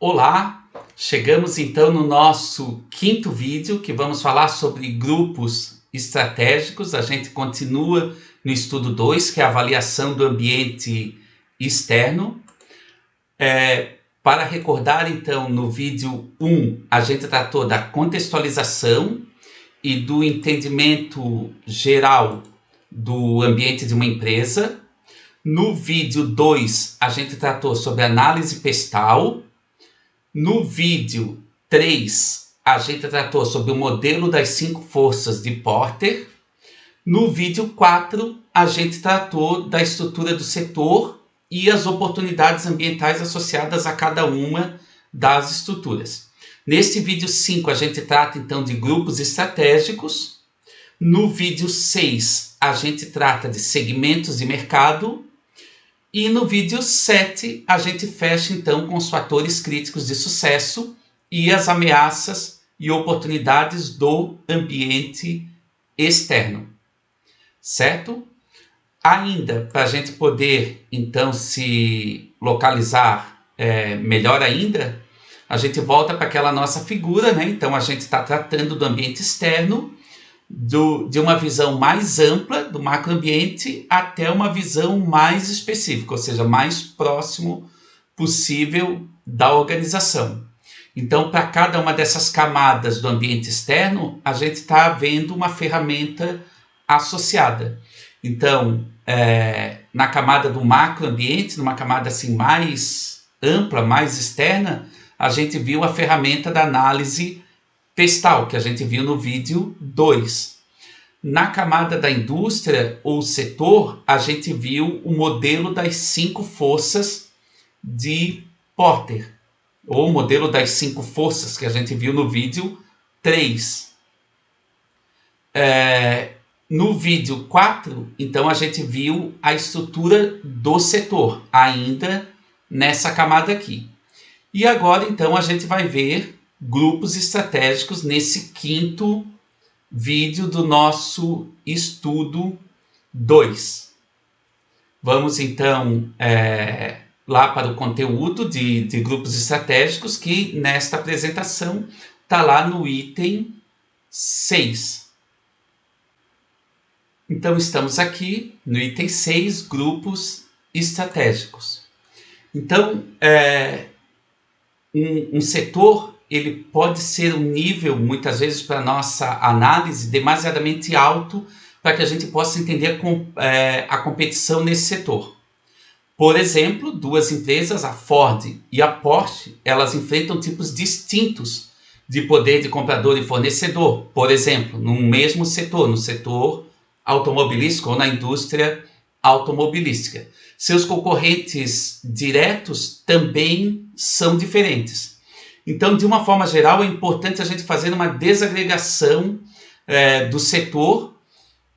Olá, chegamos então no nosso quinto vídeo que vamos falar sobre grupos estratégicos. A gente continua no estudo 2, que é a avaliação do ambiente externo. Para recordar então, no vídeo 1, a gente tratou da contextualização e do entendimento geral do ambiente de uma empresa. No vídeo 2, a gente tratou sobre análise pestal. No vídeo 3, a gente tratou sobre o modelo das 5 forças de Porter. No vídeo 4, a gente tratou da estrutura do setor e as oportunidades ambientais associadas a cada uma das estruturas. Neste vídeo 5, a gente trata então de grupos estratégicos. No vídeo 6, a gente trata de segmentos de mercado. E no vídeo 7, a gente fecha então com os fatores críticos de sucesso e as ameaças e oportunidades do ambiente externo. Certo? Ainda, para a gente poder então se localizar melhor ainda, a gente volta para aquela nossa figura, né? Então a gente está tratando do ambiente externo, de uma visão mais ampla do macroambiente até uma visão mais específica, ou seja, mais próximo possível da organização. Então, para cada uma dessas camadas do ambiente externo, a gente está vendo uma ferramenta associada. Então, na camada do macroambiente, numa camada assim mais ampla, mais externa, a gente viu a ferramenta da análise pestal, que a gente viu no vídeo 2. Na camada da indústria ou setor, a gente viu o modelo das 5 forças de Porter, ou o modelo das 5 forças que a gente viu no vídeo 3. No vídeo 4, então, a gente viu a estrutura do setor, ainda nessa camada aqui. E agora, então, a gente vai ver grupos estratégicos nesse quinto vídeo do nosso estudo 2. Vamos, então, lá para o conteúdo de grupos estratégicos, que nesta apresentação está lá no item 6. Então, estamos aqui no item 6, grupos estratégicos. Então, um setor, ele pode ser um nível, muitas vezes, para a nossa análise, demasiadamente alto para que a gente possa entender a competição nesse setor. Por exemplo, duas empresas, a Ford e a Porsche, elas enfrentam tipos distintos de poder de comprador e fornecedor. Por exemplo, no mesmo setor, no setor automobilístico ou na indústria automobilística. Seus concorrentes diretos também são diferentes. Então, de uma forma geral, é importante a gente fazer uma desagregação do setor,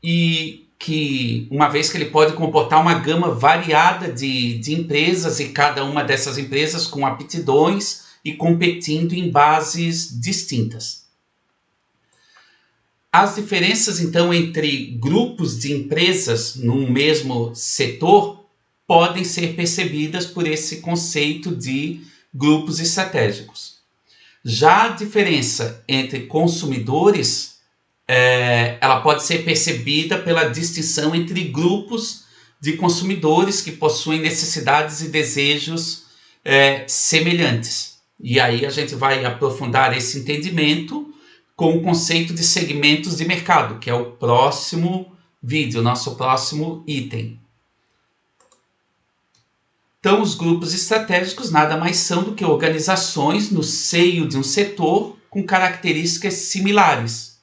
e que, uma vez que ele pode comportar uma gama variada de empresas, e cada uma dessas empresas com aptidões e competindo em bases distintas. As diferenças, então, entre grupos de empresas num mesmo setor podem ser percebidas por esse conceito de grupos estratégicos. Já a diferença entre consumidores, ela pode ser percebida pela distinção entre grupos de consumidores que possuem necessidades e desejos semelhantes. E aí a gente vai aprofundar esse entendimento com o conceito de segmentos de mercado, que é o próximo vídeo, nosso próximo item. Então, os grupos estratégicos nada mais são do que organizações no seio de um setor com características similares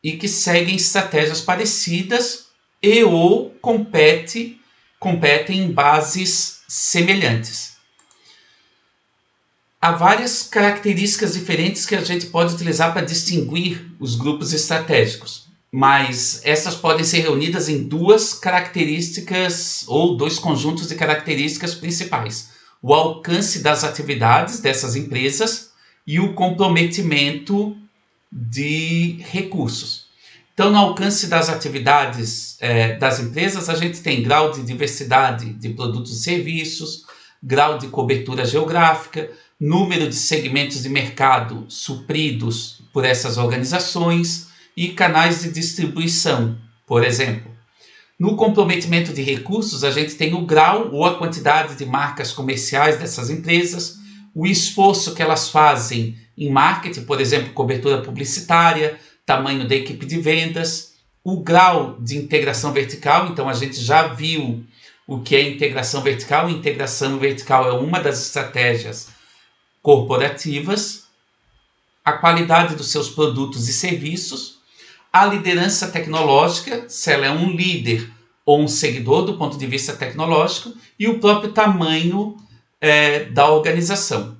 e que seguem estratégias parecidas e ou competem em bases semelhantes. Há várias características diferentes que a gente pode utilizar para distinguir os grupos estratégicos, mas essas podem ser reunidas em duas características ou dois conjuntos de características principais: o alcance das atividades dessas empresas e o comprometimento de recursos. Então, no alcance das atividades das empresas, a gente tem grau de diversidade de produtos e serviços, grau de cobertura geográfica, número de segmentos de mercado supridos por essas organizações e canais de distribuição, por exemplo. No comprometimento de recursos, a gente tem o grau ou a quantidade de marcas comerciais dessas empresas, o esforço que elas fazem em marketing, por exemplo, cobertura publicitária, tamanho da equipe de vendas, o grau de integração vertical. Então a gente já viu o que é integração vertical. Integração vertical é uma das estratégias corporativas, a qualidade dos seus produtos e serviços, a liderança tecnológica, se ela é um líder ou um seguidor do ponto de vista tecnológico, e o próprio tamanho da organização.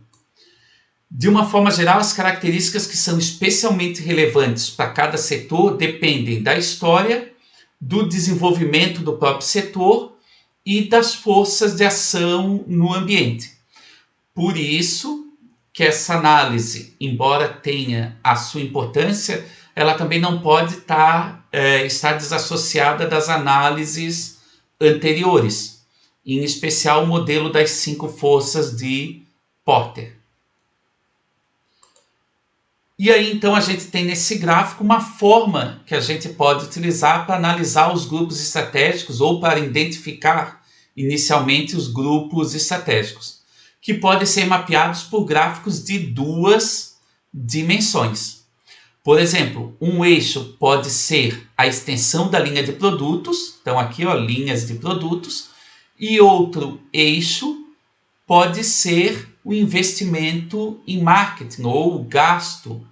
De uma forma geral, as características que são especialmente relevantes para cada setor dependem da história, do desenvolvimento do próprio setor e das forças de ação no ambiente. Por isso que essa análise, embora tenha a sua importância, ela também não pode estar desassociada das análises anteriores, em especial o modelo das 5 forças de Porter. E aí, então, a gente tem nesse gráfico uma forma que a gente pode utilizar para analisar os grupos estratégicos ou para identificar inicialmente os grupos estratégicos, que podem ser mapeados por gráficos de 2 dimensões. Por exemplo, um eixo pode ser a extensão da linha de produtos, então aqui, ó, linhas de produtos, e outro eixo pode ser o investimento em marketing ou o gasto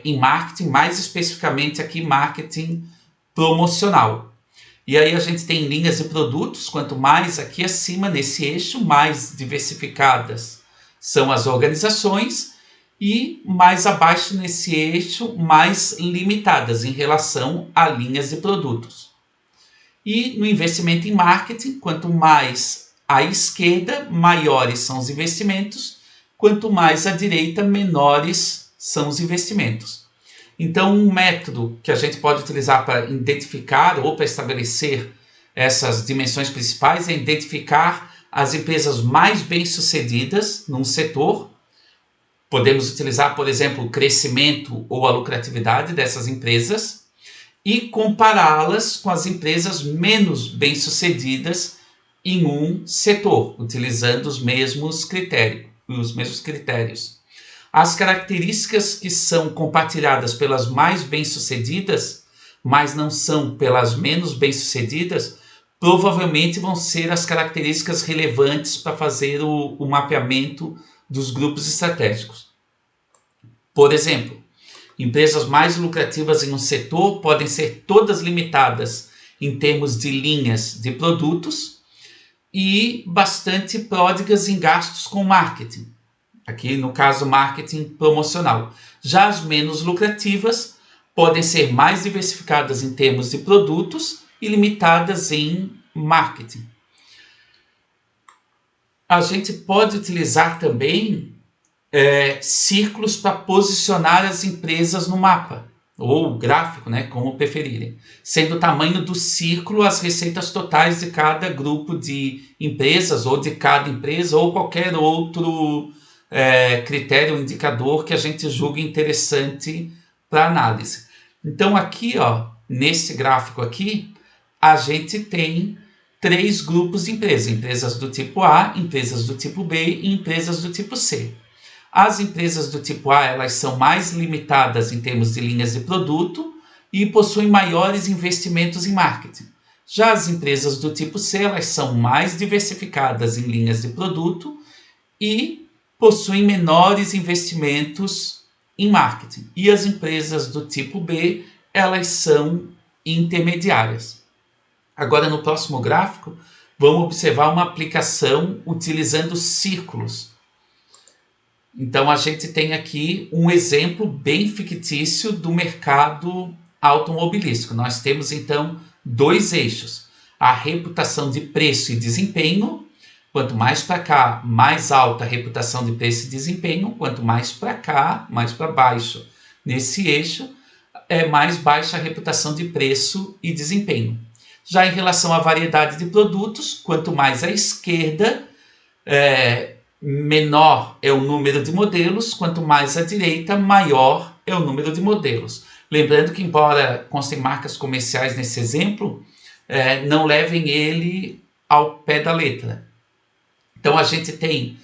em marketing, mais especificamente aqui marketing promocional. E aí a gente tem linhas de produtos, quanto mais aqui acima nesse eixo, mais diversificadas são as organizações, e mais abaixo nesse eixo, mais limitadas em relação a linhas de produtos. E no investimento em marketing, quanto mais à esquerda, maiores são os investimentos, quanto mais à direita, menores são os investimentos. Então, um método que a gente pode utilizar para identificar ou para estabelecer essas dimensões principais é identificar as empresas mais bem-sucedidas num setor. Podemos utilizar, por exemplo, o crescimento ou a lucratividade dessas empresas e compará-las com as empresas menos bem-sucedidas em um setor, utilizando os mesmos critérios. As características que são compartilhadas pelas mais bem-sucedidas, mas não são pelas menos bem-sucedidas, provavelmente vão ser as características relevantes para fazer o mapeamento dos grupos estratégicos. Por exemplo, empresas mais lucrativas em um setor podem ser todas limitadas em termos de linhas de produtos e bastante pródigas em gastos com marketing. Aqui, no caso, marketing promocional. Já as menos lucrativas podem ser mais diversificadas em termos de produtos e limitadas em marketing. A gente pode utilizar também círculos para posicionar as empresas no mapa, ou gráfico, né, como preferirem, sendo o tamanho do círculo as receitas totais de cada grupo de empresas, ou de cada empresa, ou qualquer outro critério ou indicador que a gente julgue interessante para análise. Então aqui, ó, nesse gráfico aqui, a gente tem 3 grupos de empresas: empresas do tipo A, empresas do tipo B e empresas do tipo C. As empresas do tipo A, elas são mais limitadas em termos de linhas de produto e possuem maiores investimentos em marketing. Já as empresas do tipo C, elas são mais diversificadas em linhas de produto e possuem menores investimentos em marketing. E as empresas do tipo B, elas são intermediárias. Agora, no próximo gráfico, vamos observar uma aplicação utilizando círculos. Então, a gente tem aqui um exemplo bem fictício do mercado automobilístico. Nós temos, então, 2 eixos: a reputação de preço e desempenho. Quanto mais para cá, mais alta a reputação de preço e desempenho. Quanto mais para cá, mais para baixo nesse eixo, mais baixa a reputação de preço e desempenho. Já em relação à variedade de produtos, quanto mais à esquerda, menor é o número de modelos, quanto mais à direita, maior é o número de modelos. Lembrando que, embora constem marcas comerciais nesse exemplo, não levem ele ao pé da letra. Então a gente tem,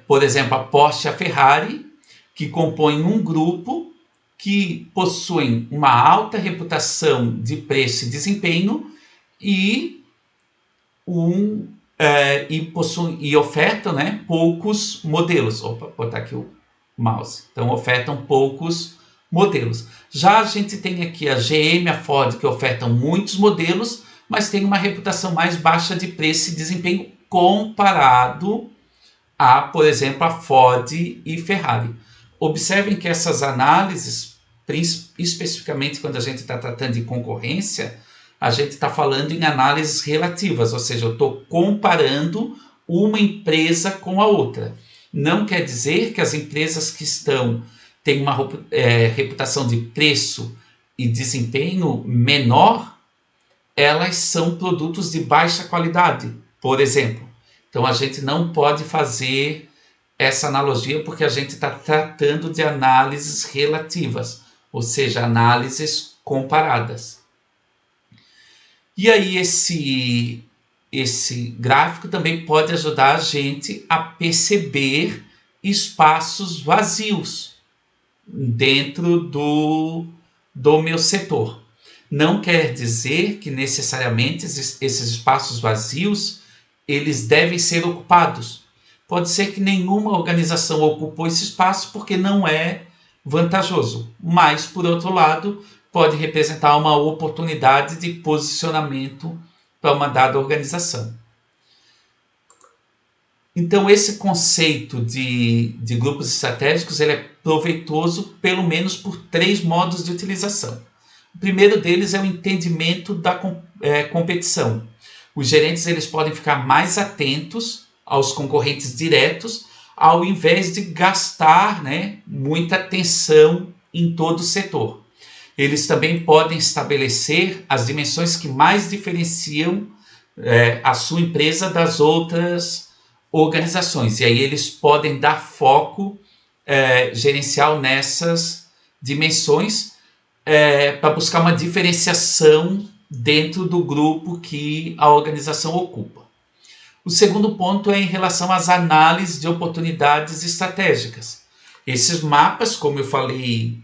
por exemplo, a Porsche e a Ferrari, que compõem um grupo que possuem uma alta reputação de preço e desempenho e ofertam, né, poucos modelos. Opa, vou botar aqui o mouse. Então ofertam poucos modelos. Já a gente tem aqui a GM, a Ford, que ofertam muitos modelos, mas tem uma reputação mais baixa de preço e desempenho comparado a, por exemplo, a Ford e Ferrari. Observem que essas análises, especificamente quando a gente está tratando de concorrência, a gente está falando em análises relativas, ou seja, eu estou comparando uma empresa com a outra. Não quer dizer que as empresas que têm uma reputação de preço e desempenho menor, elas são produtos de baixa qualidade, por exemplo. Então a gente não pode fazer essa analogia porque a gente está tratando de análises relativas, ou seja, análises comparadas. E aí esse gráfico também pode ajudar a gente a perceber espaços vazios dentro do meu setor. Não quer dizer que necessariamente esses espaços vazios eles devem ser ocupados. Pode ser que nenhuma organização ocupou esse espaço porque não é vantajoso, mas, por outro lado, pode representar uma oportunidade de posicionamento para uma dada organização. Então, esse conceito de grupos estratégicos ele é proveitoso pelo menos por 3 modos de utilização. O primeiro deles é o entendimento da competição. Os gerentes eles podem ficar mais atentos aos concorrentes diretos, ao invés de gastar, né, muita atenção em todo o setor. Eles também podem estabelecer as dimensões que mais diferenciam a sua empresa das outras organizações. E aí eles podem dar foco gerencial nessas dimensões para buscar uma diferenciação dentro do grupo que a organização ocupa. O segundo ponto é em relação às análises de oportunidades estratégicas. Esses mapas, como eu falei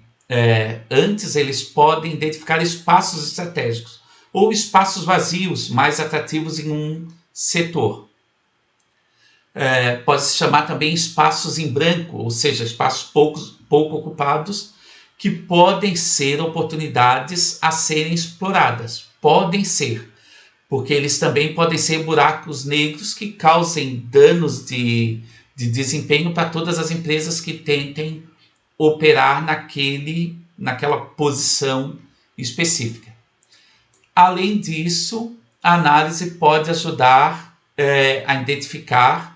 antes, eles podem identificar espaços estratégicos ou espaços vazios mais atrativos em um setor. Pode-se chamar também espaços em branco, ou seja, espaços pouco ocupados, que podem ser oportunidades a serem exploradas. Podem ser, porque eles também podem ser buracos negros que causem danos de desempenho para todas as empresas que tentem operar naquela posição específica. Além disso, a análise pode ajudar a identificar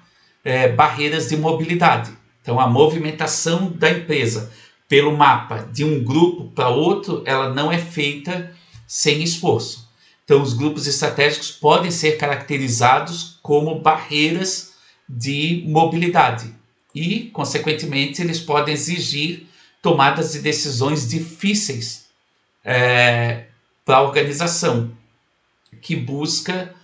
barreiras de mobilidade. Então, a movimentação da empresa pelo mapa de um grupo para outro, ela não é feita sem esforço. Então, os grupos estratégicos podem ser caracterizados como barreiras de mobilidade e, consequentemente, eles podem exigir tomadas de decisões difíceis para a organização, que busca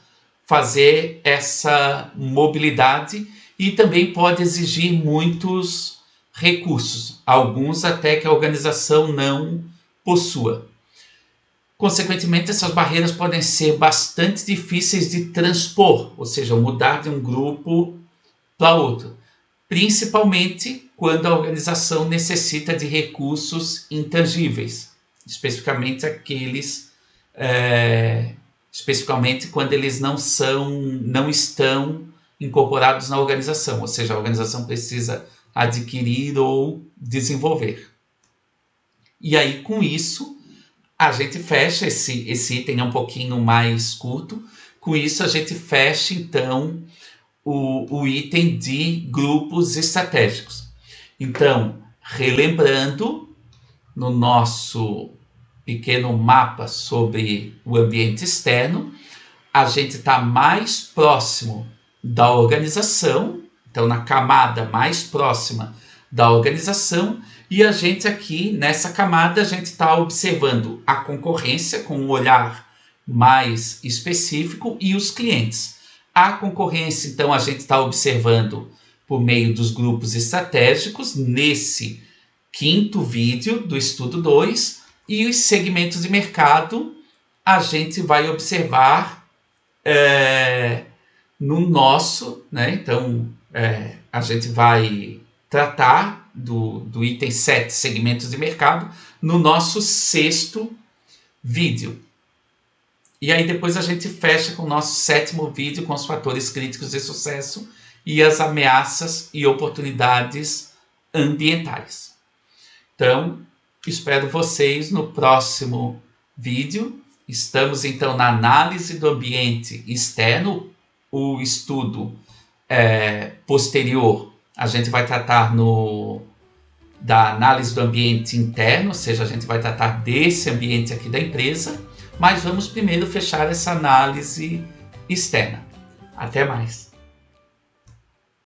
fazer essa mobilidade e também pode exigir muitos recursos, alguns até que a organização não possua. Consequentemente, essas barreiras podem ser bastante difíceis de transpor, ou seja, mudar de um grupo para outro, principalmente quando a organização necessita de recursos intangíveis, especificamente quando eles não estão incorporados na organização, ou seja, a organização precisa adquirir ou desenvolver. E aí, com isso, a gente fecha esse item um pouquinho mais curto. Com isso, a gente fecha, então, o item de grupos estratégicos. Então, relembrando, no nosso pequeno mapa sobre o ambiente externo, a gente está mais próximo da organização. então na camada mais próxima da organização, e a gente aqui, nessa camada, a gente está observando a concorrência com um olhar mais específico e os clientes. A concorrência, então, a gente está observando por meio dos grupos estratégicos, nesse quinto vídeo do estudo 2, e os segmentos de mercado a gente vai observar no nosso, né? Então, a gente vai tratar do item 7, segmentos de mercado, no nosso sexto vídeo. E aí depois a gente fecha com o nosso sétimo vídeo, com os fatores críticos de sucesso e as ameaças e oportunidades ambientais. Então, espero vocês no próximo vídeo. Estamos então na análise do ambiente externo, o estudo posterior a gente vai tratar da análise do ambiente interno, ou seja, a gente vai tratar desse ambiente aqui da empresa, mas vamos primeiro fechar essa análise externa. Até mais!